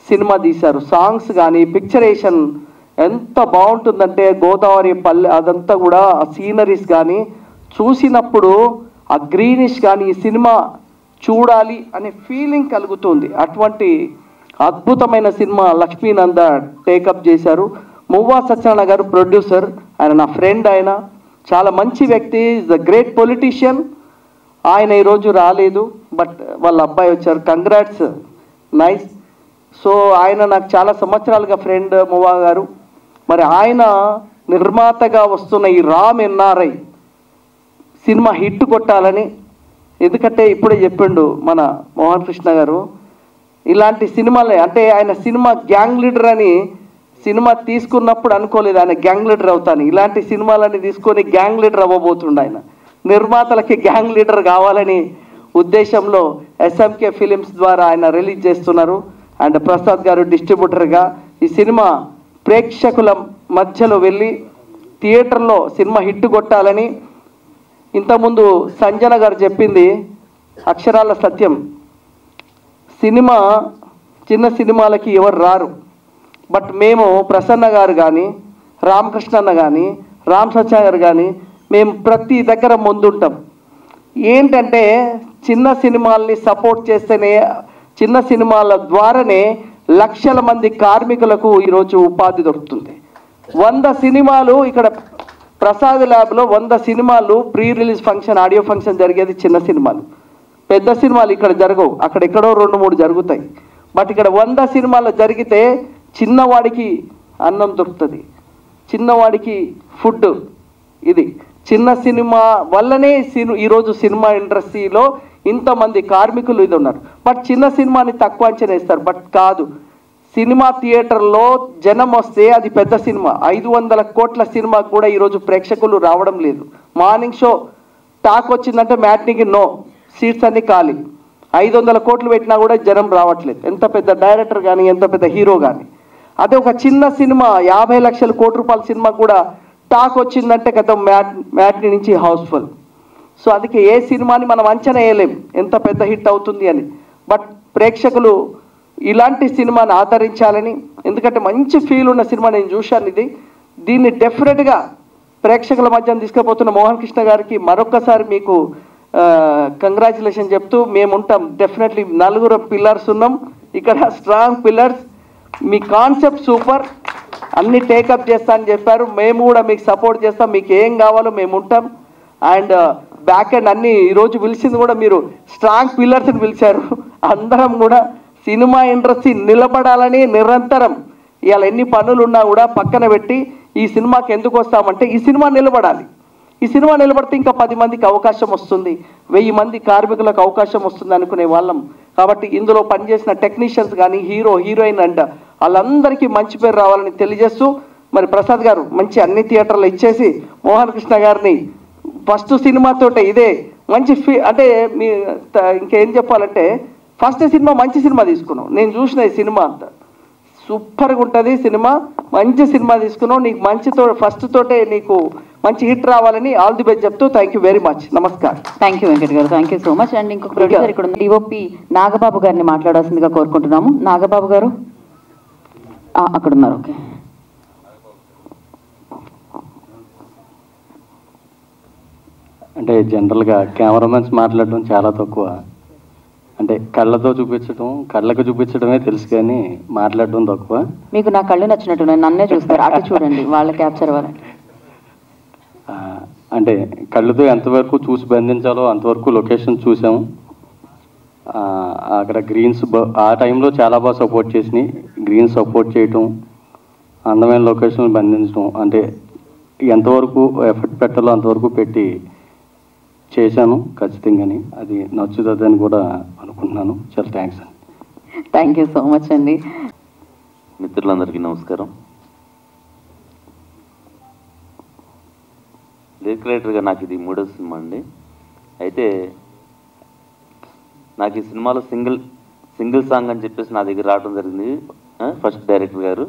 సినిమా తీశారు. సాంగ్స్ కానీ పిక్చరేషన్ ఎంత బాగుంటుందంటే గోదావరి పల్లె అదంతా కూడా ఆ సీనరీస్ కానీ చూసినప్పుడు ఆ గ్రీనిష్ కానీ ఈ సినిమా చూడాలి అనే ఫీలింగ్ కలుగుతుంది. అటువంటి అద్భుతమైన సినిమా లక్ష్మీనంద టేకప్ చేశారు. మువ్వా సత్యనారాయణ గారు ప్రొడ్యూసర్. ఆయన నా ఫ్రెండ్, ఆయన చాలా మంచి వ్యక్తి, ఈజ్ ద గ్రేట్ పొలిటీషియన్. ఆయన ఈరోజు రాలేదు, బట్ వాళ్ళ అబ్బాయి వచ్చారు. Congrats, nice. సో ఆయన నాకు చాలా సంవత్సరాలుగా ఫ్రెండ్ మువ్వా గారు. మరి ఆయన నిర్మాతగా వస్తున్న ఈ రామ్ ఎన్ఆర్ఐ సినిమా హిట్ కొట్టాలని, ఎందుకంటే ఇప్పుడే చెప్పిండు మన మోహన్ కృష్ణ గారు, ఇలాంటి సినిమాలే అంటే ఆయన సినిమా గ్యాంగ్ లీడర్ అని సినిమా తీసుకున్నప్పుడు అనుకోలేదు ఆయన గ్యాంగ్ లీడర్ అవుతాను. ఇలాంటి సినిమాలని తీసుకొని గ్యాంగ్ లీడర్ అవ్వబోతుండే ఆయన. నిర్మాతలకి గ్యాంగ్ లీడర్ కావాలని ఉద్దేశంలో ఎస్ఎంకే ఫిలిమ్స్ ద్వారా ఆయన రిలీజ్ చేస్తున్నారు. అండ్ ప్రసాద్ గారు డిస్ట్రిబ్యూటర్గా ఈ సినిమా ప్రేక్షకుల మధ్యలో వెళ్ళి థియేటర్లో సినిమా హిట్ కొట్టాలని. ఇంతకుముందు సంజన గారు చెప్పింది అక్షరాల సత్యం. సినిమా చిన్న సినిమాలకి ఎవరు రారు, బట్ మేము ప్రసన్న గారు కానీ రామకృష్ణ అన్న కానీ రామ్ సత్య గారు కానీ మేము ప్రతి దగ్గర ముందుంటాం. ఏంటంటే చిన్న సినిమాల్ని సపోర్ట్ చేస్తేనే, చిన్న సినిమాల ద్వారానే లక్షల మంది కార్మికులకు ఈరోజు ఉపాధి దొరుకుతుంది. 100 సినిమాలు ఇక్కడ ప్రసాద్ ల్యాబ్లో 100 సినిమాలు pre release function, audio function జరిగేది చిన్న సినిమాలు. పెద్ద సినిమాలు ఇక్కడ జరగవు, అక్కడెక్కడో 2-3 జరుగుతాయి. బట్ ఇక్కడ 100 సినిమాలు జరిగితే చిన్నవాడికి అన్నం దొరుకుతుంది, చిన్నవాడికి ఫుడ్. ఇది చిన్న సినిమా వల్లనే ఈరోజు సినిమా ఇండస్ట్రీలో ఇంతమంది కార్మికులు ఇది ఉన్నారు. బట్ చిన్న సినిమాని తక్కువ అంచనా వేస్తారు, బట్ కాదు. సినిమా థియేటర్లో జనం వస్తే అది పెద్ద సినిమా. 500 కోట్ల సినిమాకు కూడా ఈరోజు ప్రేక్షకులు రావడం లేదు. మార్నింగ్ షో టాక్ వచ్చిందంటే మ్యాట్నీకి నో, సీట్స్ అన్నీ ఖాళీ. 500 కోట్లు పెట్టినా కూడా జనం రావట్లేదు, ఎంత పెద్ద డైరెక్టర్ కానీ ఎంత పెద్ద హీరో కానీ. అదే ఒక చిన్న సినిమా 50 లక్షల కోట్ల రూపాయల సినిమా కూడా టాక్ వచ్చిందంటే గత మ్యాట్నీ నుంచి హౌస్ఫుల్. సో అందుకే ఏ సినిమాని మనం అంచనా వేయలేం ఎంత పెద్ద హిట్ అవుతుంది అని. బట్ ప్రేక్షకులు ఇలాంటి సినిమాని ఆదరించాలని, ఎందుకంటే మంచి ఫీల్ ఉన్న సినిమా నేను చూశాను. దీన్ని డెఫినెట్గా ప్రేక్షకుల మధ్య తీసుకుపోతున్న మోహన్ కృష్ణ గారికి మరొక్కసారి మీకు కంగ్రాచులేషన్ చెప్తూ మేము ఉంటాం. డెఫినెట్లీ 4 పిల్లర్స్ ఉన్నాం ఇక్కడ, స్ట్రాంగ్ పిల్లర్స్. మీ కాన్సెప్ట్ సూపర్, అన్ని టేకప్ చేస్తా అని చెప్పారు. మేము కూడా మీకు సపోర్ట్ చేస్తాం, మీకు ఏం కావాలో మేము ఉంటాం. అండ్ బ్యాక్ అండ్ అన్ని ఈరోజు పిలిచింది కూడా మీరు స్ట్రాంగ్ పిల్లర్స్ని పిలిచారు. అందరం కూడా సినిమా ఇండస్ట్రీ నిలబడాలని నిరంతరం ఇవాళ ఎన్ని పనులు ఉన్నా కూడా పక్కన పెట్టి ఈ సినిమాకి ఎందుకు వస్తామంటే ఈ సినిమా నిలబడాలి. ఈ సినిమా నిలబడితే ఇంకా 10 మందికి అవకాశం వస్తుంది, 1000 మంది కార్మికులకు అవకాశం వస్తుంది అనుకునే వాళ్ళం. కాబట్టి ఇందులో పనిచేసిన టెక్నీషియన్స్ కానీ, హీరో హీరోయిన్ అంట వాళ్ళందరికీ మంచి పేరు రావాలని తెలియజేస్తూ, మరి ప్రసాద్ గారు మంచి అన్ని థియేటర్లు ఇచ్చేసి మోహన్ కృష్ణ గారిని ఫస్ట్ సినిమాతోటే ఇదే మంచి అంటే మీ ఇంకేం చెప్పాలంటే ఫస్ట్ సినిమా మంచి సినిమా తీసుకున్నావు. నేను చూసిన ఈ సినిమా అంతా సూపర్గా ఉంటుంది సినిమా, మంచి సినిమా తీసుకున్నావు. నీకు మంచితో ఫస్ట్ తోటే నీకు మంచి హిట్ రావాలని ఆల్ ది బెస్ట్ చెప్తూ థ్యాంక్ యూ వెరీ మచ్. నమస్కారం. థ్యాంక్ యూ వెంకట్ గారు, thank you so much. And ఇంకొక ప్రొడ్యూసర్ ఇక్కడ డిఓపి నాగబాబు గారిని మాట్లాడాల్సిందిగా కోరుకుంటున్నాము. నాగబాబు గారు అక్కడ ఉన్నారు. ఓకే. అంటే జనరల్గా కెమెరామెన్స్ మాట్లాడడం చాలా తక్కువ. అంటే కళ్ళతో చూపించడం, కళ్ళకు చూపించడమే తెలుసు కానీ మాట్లాడడం తక్కువ. మీకు నా కళ్ళు నచ్చినట్టున్నాయి, నన్నే చూస్తారు, అటు చూడండి, వాళ్ళ క్యాప్చర్ అవ్వాలంటే. అంటే కళ్ళతో ఎంతవరకు చూసి బంధించాలో అంతవరకు లొకేషన్ చూసాము. అక్కడ గ్రీన్స్ ఆ టైంలో చాలా బాగా సపోర్ట్ చేసినాయి. గ్రీన్స్ సపోర్ట్ చేయటం, అందమైన లొకేషన్ బంధించడం, అంటే ఎంతవరకు ఎఫర్ట్ పెట్టాలో అంతవరకు పెట్టి చేశాను ఖచ్చితంగాని. అది నచ్చుతుందని కూడా అనుకుంటున్నాను. చాలా థ్యాంక్స్ అండి. థ్యాంక్ యూ సో మచ్ అండి. మిత్రులందరికీ నమస్కారం. లిరిక్ రైటర్గా నాకు ఇది 3వ సినిమా అండి. అయితే నాకు ఈ సినిమాలో సింగిల్ సాంగ్ అని చెప్పేసి నా దగ్గర రావడం జరిగింది ఫస్ట్ డైరెక్టర్ గారు.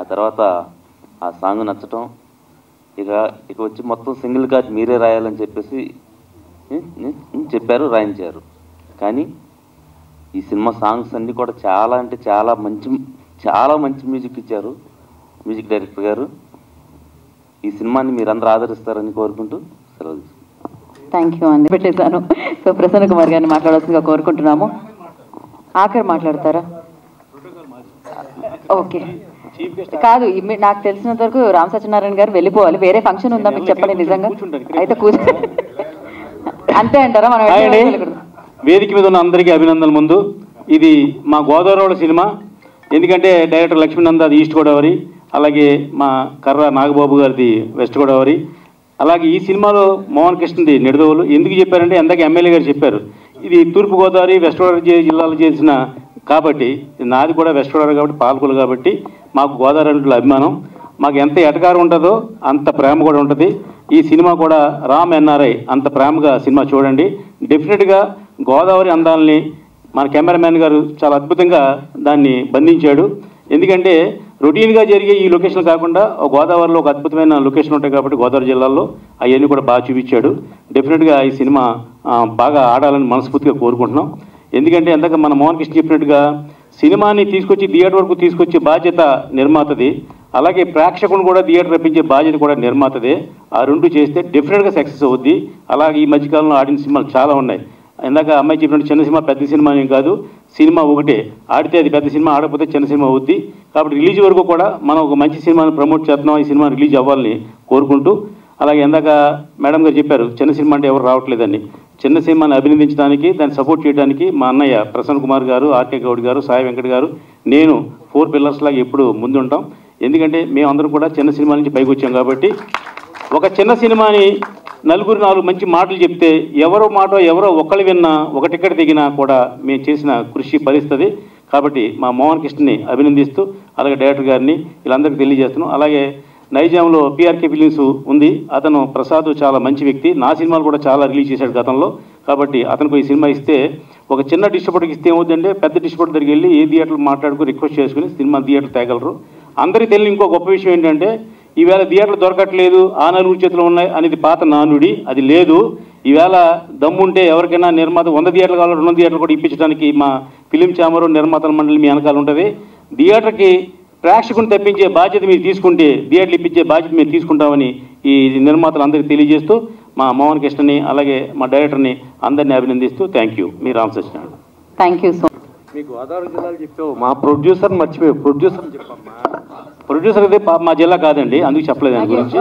ఆ తర్వాత ఆ సాంగ్ నచ్చటం, ఇక వచ్చి మొత్తం సింగిల్గా మీరే రాయాలని చెప్పేసి చెప్పారు, రాయించారు. కానీ ఈ సినిమా సాంగ్స్ అన్నీ కూడా చాలా అంటే చాలా మంచి మ్యూజిక్ ఇచ్చారు మ్యూజిక్ డైరెక్టర్ గారు. ఈ సినిమాని మీరందరూ ఆదరిస్తారని కోరుకుంటూ సెలవు తీసుకుంటాను. థ్యాంక్ యూ అండి. పెట్టేశాను. సో ప్రసన్న కుమార్ గారిని మాట్లాడాల్సిందిగా కోరుకుంటున్నాము. ఆఖరి మాట్లాడతారా? ఓకే. కాదు, నాకు తెలిసినంత వరకు రామ్ సత్యనారాయణ గారు వెళ్ళిపోవాలి, వేరే ఫంక్షన్ ఉందా మీకు చెప్పండి. నిజంగా అయితే అంతే అంటారా? మనం వేదిక మీద ఉన్న అందరికీ అభినందనలు. ముందు ఇది మా గోదావరి సినిమా, ఎందుకంటే డైరెక్టర్ లక్ష్మీనంద అది ఈస్ట్ గోదావరి, అలాగే మా కర్ర నాగబాబు గారిది వెస్ట్ గోదావరి, అలాగే ఈ సినిమాలో మోహన్ కృష్ణది నిడదవోలు. ఎందుకు చెప్పారంటే ఇందాక ఎమ్మెల్యే గారు చెప్పారు, ఇది తూర్పు గోదావరి వెస్ట్ గోదావరి జిల్లాలో చేసిన కాబట్టి, నాది కూడా వెస్ట్ గోదావరి కాబట్టి పాలకులు కాబట్టి మాకు గోదావరి అంటే అభిమానం. మాకు ఎంత ఎటకారం ఉంటుందో అంత ప్రేమ కూడా ఉంటుంది. ఈ సినిమా కూడా రామ్ ఎన్ఆర్ఐ అంత ప్రేమగా సినిమా చూడండి. డెఫినెట్గా గోదావరి అందాలని మన కెమెరామ్యాన్ గారు చాలా అద్భుతంగా దాన్ని బంధించాడు. ఎందుకంటే రొటీన్గా జరిగే ఈ లొకేషన్ కాకుండా గోదావరిలో ఒక అద్భుతమైన లొకేషన్ ఉంటాయి కాబట్టి గోదావరి జిల్లాలో అవన్నీ కూడా బాగా చూపించాడు. డెఫినెట్గా ఈ సినిమా బాగా ఆడాలని మనస్ఫూర్తిగా కోరుకుంటున్నాం. ఎందుకంటే ఎందాక మన మోహన్ కృష్ణ చెప్పినట్టుగా సినిమాని తీసుకొచ్చి థియేటర్ వరకు తీసుకొచ్చే బాధ్యత నిర్మాతది, అలాగే ప్రేక్షకులను కూడా థియేటర్ రప్పించే బాధ్యత కూడా నిర్మాతదే. ఆ రెండు చేస్తే డెఫినెట్గా సక్సెస్ అవుద్ది. అలాగే ఈ మధ్యకాలంలో ఆడిన సినిమాలు చాలా ఉన్నాయి. ఇందాక అమ్మాయి చెప్పినట్టు చిన్న సినిమా పెద్ద సినిమా ఏం కాదు, సినిమా ఒకటే, ఆడితే అది పెద్ద సినిమా, ఆడకపోతే చిన్న సినిమా అవుద్ది. కాబట్టి రిలీజ్ వరకు కూడా మనం ఒక మంచి సినిమాని ప్రమోట్ చేస్తున్నాం, ఈ సినిమా రిలీజ్ అవ్వాలని కోరుకుంటూ. అలాగే ఇందాక మేడం గారు చెప్పారు చిన్న సినిమా అంటే ఎవరు రావట్లేదని. చిన్న సినిమాని అభినందించడానికి, దాన్ని సపోర్ట్ చేయడానికి మా అన్నయ్య ప్రసన్న కుమార్ గారు, ఆర్కే గౌడ్ గారు, సాయి వెంకట్ గారు, నేను 4 పిల్లర్స్ లాగా ఎప్పుడు ముందు ఉంటాం. ఎందుకంటే మేమందరం కూడా చిన్న సినిమా నుంచి పైకి వచ్చాం కాబట్టి ఒక చిన్న సినిమాని నలుగురు 4 మంచి మాటలు చెప్తే ఎవరో మాట ఎవరో ఒకళ్ళు విన్నా ఒక టికెట్ దిగినా కూడా మేము చేసిన కృషి ఫలిస్తుంది. కాబట్టి మా మోహన్ కృష్ణని అభినందిస్తూ అలాగే డైరెక్టర్ గారిని వీళ్ళందరికీ తెలియజేస్తున్నాం. అలాగే నైజాంలో పిఆర్కే ఫిలిమ్స్ ఉంది, అతను ప్రసాద్ చాలా మంచి వ్యక్తి, నా సినిమాలు కూడా చాలా రిలీజ్ చేశాడు గతంలో. కాబట్టి అతనికి ఈ సినిమా ఇస్తే ఒక చిన్న డిస్ట్రిబ్యూటర్కి ఇస్తే ఏమవుతుందంటే పెద్ద డిస్ట్రిబ్యూటర్ దగ్గరికి వెళ్ళి ఏ థియేటర్లు మాట్లాడుకుని రిక్వెస్ట్ చేసుకుని సినిమా థియేటర్ తేగలరు. అందరికీ తెలియని ఇంకో గొప్ప విషయం ఏంటంటే ఈవేళ థియేటర్లు దొరకట్లేదు, ఆ నలుగురు చేతులు ఉన్నాయి అనేది పాత నానుడి, అది లేదు. ఈవేళ దమ్ముంటే ఎవరికైనా నిర్మాత 100 థియేటర్లు కావాలో 200 థియేటర్లు కూడా ఇప్పించడానికి మా ఫిలిం ఛాంబరు నిర్మాతల మండలి మీ వెనకాల ఉంటుంది. థియేటర్కి ప్రేక్షకుని తెప్పించే బాధ్యత మీరు తీసుకుంటే థియేటర్లు ఇప్పించే బాధ్యత మీరు తీసుకుంటామని ఈ నిర్మాతలు అందరికీ తెలియజేస్తూ మా మోహన్ కృష్ణని అలాగే మా డైరెక్టర్ని అందరినీ అభినందిస్తూ థ్యాంక్ యూ. మీ Ram Satyanarayana. Thank you so much. మీ గోదావరి జిల్లాలో చెప్పావు, మా ప్రొడ్యూసర్ మర్చిపోయావు. ప్రొడ్యూసర్ చెప్పమ్మా. ప్రొడ్యూసర్ అయితే మా జిల్లా కాదండి, అందుకు చెప్పలేదు దాని గురించి.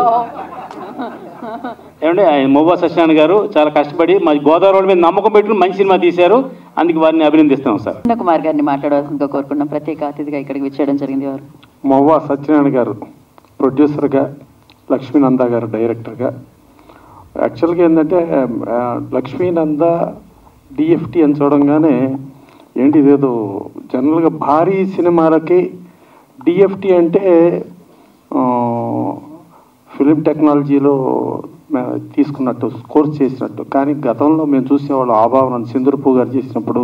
ఏమంటే ఆయన మొవ్వా సత్యనారాయణ గారు చాలా కష్టపడి మా గోదావరి మీద నమ్మకం పెట్టుకుని మంచి సినిమా తీశారు, అందుకు వారిని అభినందిస్తున్నాం సార్. కుమార్ గారిని మాట్లాడాల్సిందిగా కోరుకున్నాం. ప్రత్యేక అతిథిగా ఇక్కడికి వచ్చేయడం జరిగింది. వారు మొవ్వా సత్యనారాయణ గారు ప్రొడ్యూసర్గా, లక్ష్మీనంద గారు డైరెక్టర్గా యాక్చువల్గా ఏంటంటే లక్ష్మీనంద డిఎఫ్టి అని చూడంగానే ఏంటి ఇదేదో జనరల్గా భారీ సినిమాలకి డిఎఫ్టి అంటే ఫిలిం టెక్నాలజీలో తీసుకున్నట్టు కోర్స్ చేసినట్టు. కానీ గతంలో మేము చూసేవాళ్ళం ఆభావనం సింధూర్పూ గారు చేసినప్పుడు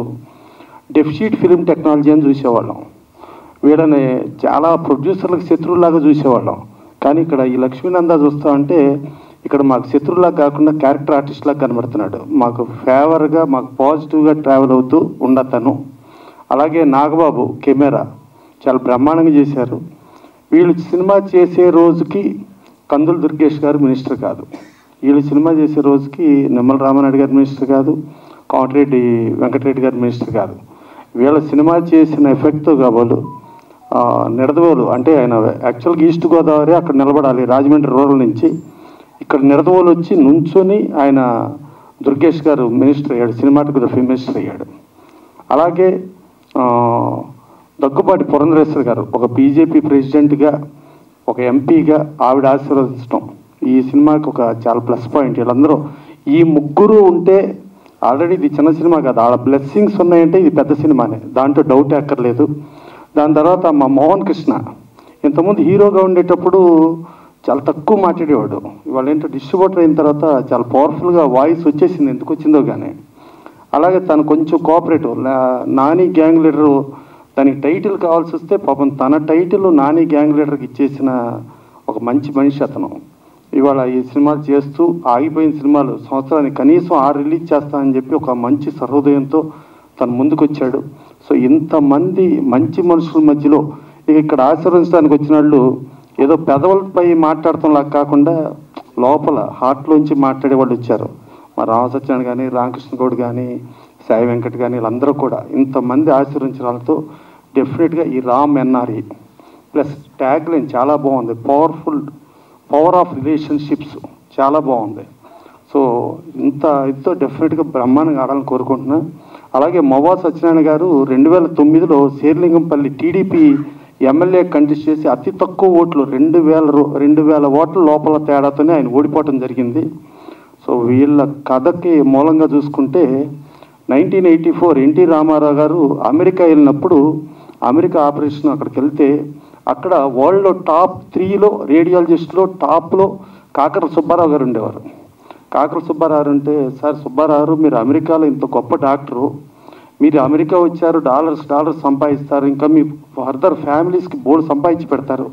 డెఫిషిట్ ఫిలిం టెక్నాలజీ అని చూసేవాళ్ళం. వీళ్ళని చాలా ప్రొడ్యూసర్లకు శత్రువులాగా చూసేవాళ్ళం. కానీ ఇక్కడ ఈ లక్ష్మీనంద చూస్తామంటే ఇక్కడ మాకు శత్రువులాగా కాకుండా క్యారెక్టర్ ఆర్టిస్ట్లాగా కనబడుతున్నాడు. మాకు ఫేవర్గా మాకు పాజిటివ్గా ట్రావెల్ అవుతూ ఉండతను. అలాగే నాగబాబు కెమెరా చాలా బ్రహ్మాండంగా చేశారు. వీళ్ళు సినిమా చేసే రోజుకి కందుల దుర్గేష్ గారు మినిస్టర్ కాదు, వీళ్ళు సినిమా చేసే రోజుకి నిమ్మల రామారెడ్డి గారు మినిస్టర్ కాదు, కోమటిరెడ్డి వెంకటరెడ్డి గారు మినిస్టర్ కాదు. వీళ్ళ సినిమా చేసిన ఎఫెక్ట్తో కాబోలు నిడదవోలు అంటే ఆయన యాక్చువల్గా ఈస్ట్ గోదావరి అక్కడ నిలబడాలి రాజమండ్రి రూరల్ నుంచి, ఇక్కడ నిడదవోలు వచ్చి నుంచొని ఆయన దుర్గేష్ గారు మినిస్టర్ అయ్యాడు, సినిమాటోగ్రఫీ మినిస్టర్ అయ్యాడు. అలాగే దగ్గుబాటి పురంధరేశ్వరి గారు ఒక బీజేపీ ప్రెసిడెంట్గా ఒక ఎంపీగా ఆవిడ ఆశీర్వదించడం ఈ సినిమాకి ఒక చాలా ప్లస్ పాయింట్. వీళ్ళందరూ ఈ ముగ్గురు ఉంటే ఆల్రెడీ ఇది చిన్న సినిమా కాదు, ఆడ బ్లెస్సింగ్స్ ఉన్నాయంటే ఇది పెద్ద సినిమానే, దాంట్లో డౌట్ ఎక్కర్లేదు. దాని తర్వాత మా మోహన్ కృష్ణ ఇంతకుముందు హీరోగా ఉండేటప్పుడు చాలా తక్కువ మాట్లాడేవాడు, ఇవాళ ఏంటో డిస్ట్రిబ్యూటర్ అయిన తర్వాత చాలా పవర్ఫుల్గా వాయిస్ వచ్చేసింది, ఎందుకు వచ్చిందో కానీ. అలాగే తను కొంచెం కోఆపరేటివ్ నాని గ్యాంగ్ లీడరు దానికి టైటిల్ కావాల్సి వస్తే పాపం తన టైటిల్ నాని గ్యాంగ్ లీడర్కి ఇచ్చేసిన ఒక మంచి మనిషి అతను. ఇవాళ ఈ సినిమాలు చేస్తూ ఆగిపోయిన సినిమాలు సంవత్సరానికి కనీసం 6 రిలీజ్ చేస్తానని చెప్పి ఒక మంచి సహృదయంతో తను ముందుకు వచ్చాడు. సో ఇంతమంది మంచి మనుషుల మధ్యలో ఇక్కడ ఆశీర్వదించడానికి వచ్చిన వాళ్ళు ఏదో పెదవులపై మాట్లాడటంలా కాకుండా లోపల హార్ట్లోంచి మాట్లాడే వాళ్ళు వచ్చారు. మా రామసత్యాన్ని కానీ రామకృష్ణ గౌడ్ కానీ సాయి వెంకట్ కానీ వీళ్ళందరూ కూడా ఇంతమంది ఆశీర్వదించిన వాళ్ళతో డెఫినెట్గా ఈ Ram NRE plus tag line చాలా బాగుంది, పవర్ ఆఫ్ రిలేషన్షిప్స్ చాలా బాగుంది. సో ఇంతో డెఫినెట్గా బ్రహ్మాండంగా ఆడాలని కోరుకుంటున్నాను. అలాగే మొవా సత్యనారాయణ గారు 2009లో శేర్లింగంపల్లి టీడీపీ ఎమ్మెల్యే కంటెస్ట్ చేసి అతి తక్కువ ఓట్లు 2000 ఓట్ల లోపల తేడాతోనే ఆయన ఓడిపోవటం జరిగింది. సో వీళ్ళ కథకి మూలంగా చూసుకుంటే 1984 ఎన్టీ రామారావు గారు అమెరికా వెళ్ళినప్పుడు అమెరికా ఆపరేషన్ అక్కడికి వెళ్తే అక్కడ వరల్డ్లో టాప్ 3లో రేడియాలజిస్ట్లో టాప్లో కాకర సుబ్బారావు గారు ఉండేవారు. కాకర సుబ్బారావు అంటే, సార్ సుబ్బారావు మీరు అమెరికాలో ఇంత గొప్ప డాక్టరు, మీరు అమెరికా వచ్చారు డాలర్స్ సంపాదిస్తారు, ఇంకా మీ ఫర్దర్ ఫ్యామిలీస్కి బోర్డు సంపాదించి పెడతారు,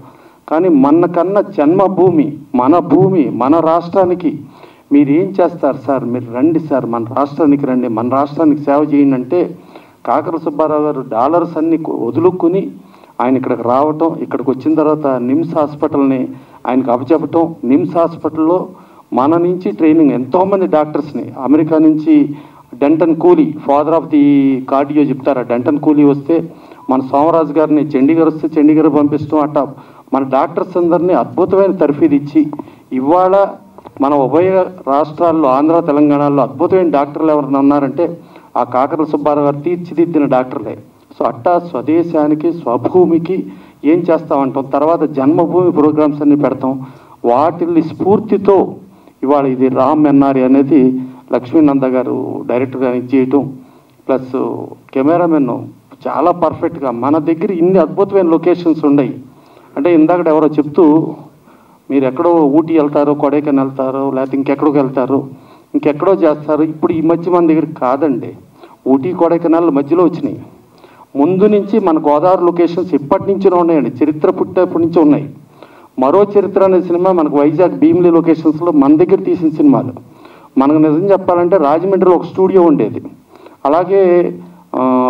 కానీ మనకన్నా జన్మభూమి మన భూమి మన రాష్ట్రానికి మీరు ఏం చేస్తారు సార్, మీరు రండి సార్ మన రాష్ట్రానికి రండి, మన రాష్ట్రానికి సేవ చేయండి అంటే కాకర సుబ్బారావు గారు డాలర్స్ అన్ని వదులుకుని ఆయన ఇక్కడికి రావటం, ఇక్కడికి వచ్చిన తర్వాత నిమ్స్ హాస్పిటల్ని ఆయనకు అప్పచెప్పటం, నిమ్స్ హాస్పిటల్లో మన నుంచి ట్రైనింగ్ ఎంతోమంది డాక్టర్స్ని అమెరికా నుంచి డెంటన్ కూలీ ఫాదర్ ఆఫ్ ది కార్డియో చెప్తారు, డెంటన్ కూలీ వస్తే మన సోమరాజు గారిని చండీగఢ్ వస్తే చండీగఢ్ పంపిస్తాం, అట్లా మన డాక్టర్స్ అందరినీ అద్భుతమైన తర్ఫీదు ఇచ్చి ఇవాళ మన ఉభయ రాష్ట్రాల్లో ఆంధ్ర తెలంగాణలో అద్భుతమైన డాక్టర్లు ఎవరైనా ఉన్నారంటే ఆ కాకర సుబ్బారావు గారు తీర్చిదిద్దిన డాక్టర్లే. సో అట్టా స్వదేశానికి స్వభూమికి ఏం చేస్తామంటాం, తర్వాత జన్మభూమి ప్రోగ్రామ్స్ అన్ని పెడతాం, వాటిని స్ఫూర్తితో ఇవాళ ఇది రామ్ ఎన్ఆర్ఈ అనేది లక్ష్మీనంద గారు డైరెక్టర్గా చేయటం, ప్లస్ కెమెరామెన్ చాలా పర్ఫెక్ట్గా మన దగ్గర ఇన్ని అద్భుతమైన లొకేషన్స్ ఉన్నాయి. అంటే ఇందాక ఎవరో చెప్తూ మీరు ఎక్కడో ఊటీ వెళ్తారో కొడైకెనాల్ వెళ్తారో లేకపోతే ఇంకెక్కడికి వెళ్తారో ఇంకెక్కడో చేస్తారు, ఇప్పుడు ఈ మధ్య మన దగ్గర కాదండి, ఊటీ కొడైకెనాల్ మధ్యలో వచ్చినాయి, ముందు నుంచి మన గోదావరి లొకేషన్స్ ఇప్పటి నుంచే ఉన్నాయండి, చరిత్ర పుట్టేప్పటి నుంచే ఉన్నాయి. మరో చరిత్ర అనే సినిమా మనకు వైజాగ్ భీమిలి లొకేషన్స్లో మన దగ్గర తీసిన సినిమాలు. మనకు నిజం చెప్పాలంటే రాజమండ్రిలో ఒక స్టూడియో ఉండేది, అలాగే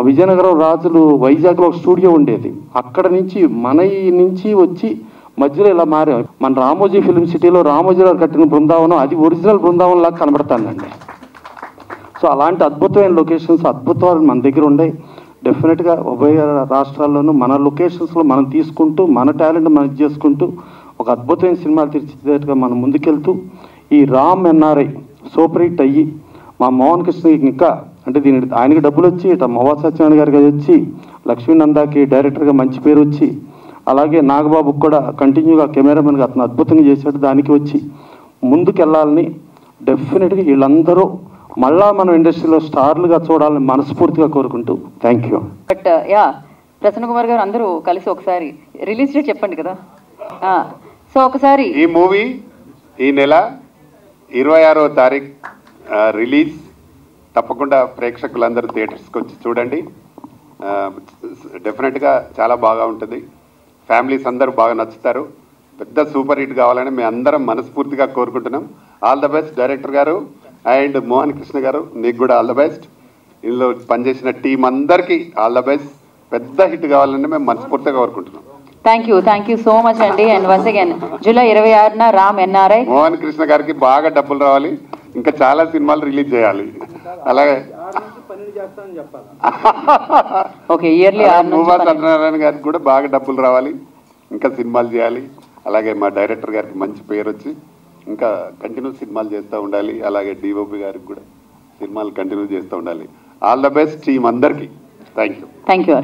విజయనగరం రాజులు వైజాగ్లో ఒక స్టూడియో ఉండేది, అక్కడ నుంచి మన నుంచి వచ్చి మధ్యలో ఇలా మారాం. మన రామోజీ ఫిలిం సిటీలో రామోజీ గారు కట్టిన బృందావనం అది ఒరిజినల్ బృందావనం లాగా కనబడతానండి. సో అలాంటి అద్భుతమైన లొకేషన్స్ అద్భుతాలు మన దగ్గర ఉన్నాయి. డెఫినెట్గా ఉభయ రాష్ట్రాల్లోనూ మన లొకేషన్స్లో మనం తీసుకుంటూ మన టాలెంట్ మనం చేసుకుంటూ ఒక అద్భుతమైన సినిమాలు తీర్చిదిద్దేట్టుగా మనం ముందుకెళ్తూ ఈ రామ్ ఎన్ఆర్ఐ సూపర్ హిట్ అయ్యి మా మోహన్ కృష్ణకి ఇంకా అంటే దీని ఆయనకి డబ్బులు వచ్చి ఇట్లా మొవా సత్యనారాయణ గారికి వచ్చి లక్ష్మీనందాకి డైరెక్టర్గా మంచి పేరు వచ్చి అలాగే నాగబాబుకి కూడా కంటిన్యూగా కెమెరామెన్గా అతను అద్భుతంగా చేశాడు, దానికి వచ్చి ముందుకెళ్ళాలని డెఫినెట్గా వీళ్ళందరూ మళ్ళా మనం ఇండస్ట్రీలో స్టార్లుగా చూడాలని మనస్ఫూర్తిగా కోరుకుంటూ thank you. But yeah Prasanna Kumar గారు అందరూ కలిసి ఒకసారి రిలీజ్ డేట్ చెప్పండి కదా. సో ఒకసారి ఈ మూవీ ఈ నెల 26వ తారీఖు రిలీజ్. తప్పకుండా ప్రేక్షకులందరూ థియేటర్స్కి వచ్చి చూడండి. డెఫినెట్గా చాలా బాగా ఉంటుంది. ఫ్యామిలీస్ అందరూ బాగా నచ్చుతారు. పెద్ద సూపర్ హిట్ కావాలని మేము అందరం మనస్ఫూర్తిగా కోరుకుంటున్నాం. ఆల్ ద బెస్ట్ డైరెక్టర్ గారు అండ్ మోహన్ కృష్ణ గారు, నీకు కూడా ఆల్ ద బెస్ట్. ఇందులో పనిచేసిన టీం అందరికీ ఆల్ ద బెస్ట్. పెద్ద హిట్ కావాలని మేము మనస్ఫూర్తిగా కోరుకుంటున్నాం. థ్యాంక్ యూ సో మచ్ అండి. అండ్ వన్స్ అగైన్ జూలై 26న రామ్ ఎన్ఆర్ఐ. మోహన్ కృష్ణ గారికి బాగా డబ్బులు రావాలి, ఇంకా చాలా సినిమాలు రిలీజ్ చేయాలి. అలాగే ఓకే ఇయర్లీ సత్యనారాయణ గారికి కూడా బాగా డబ్బులు రావాలి, ఇంకా సినిమాలు చేయాలి. అలాగే మా డైరెక్టర్ గారికి మంచి పేరు వచ్చి ఇంకా కంటిన్యూ సినిమాలు చేస్తూ ఉండాలి. అలాగే డిఓపి గారికి కూడా సినిమాలు కంటిన్యూ చేస్తూ ఉండాలి. ఆల్ ద బెస్ట్ టీం అందరికీ. Thank you. Thank you.